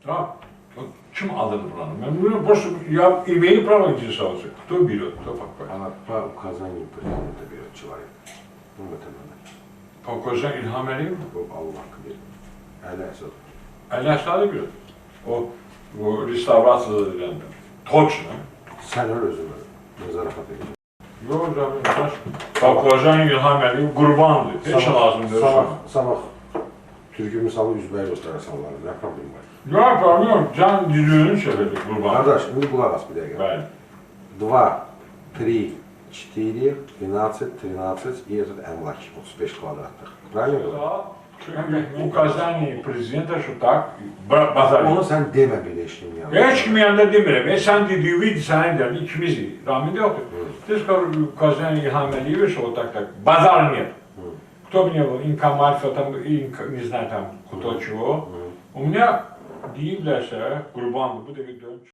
Trump, kim adını buranın? Ben bunu просто, я имею право интересоваться, кто берет, кто покупает. Она по указанию президента берет человека. Ну, в этом она. По указанию İlham Aliyev mi? Bu Allah bilir. Əli Əsad. Ali Əsad берет. O, bu restavrasyada edilen. Точно. Sən öl özünü nəzarət edin. Yok canım, bak uказанию İlham Aliyev qurbandır. Heç lazım değil. Sabah Türkü misalı üzbəyi göstərəsən onları. Ne problem var? Yok problem yok. Can düzüğünü söyledik qurban. Kardeş, şimdi qulaq as bir dəqiqə. Bəli. 2, 3, 4, 12, 13 и этот əmlak 35 kvadratlıq. Правильно? Uказание президента, что так, bazar. Onu sən demə belə işin yanında. Heç kimin yanında demirəm. Sen dediği idi, senin dedin, ikimiz rahmetli yoktu. Ты сказал, указание İlham Aliyev, что вот так, базара нет. Кто мне был, Инкам Альфа, там, не знаю, там, кто чего. У меня, deyiblərsə, qurbandır, bu da bir dönüş.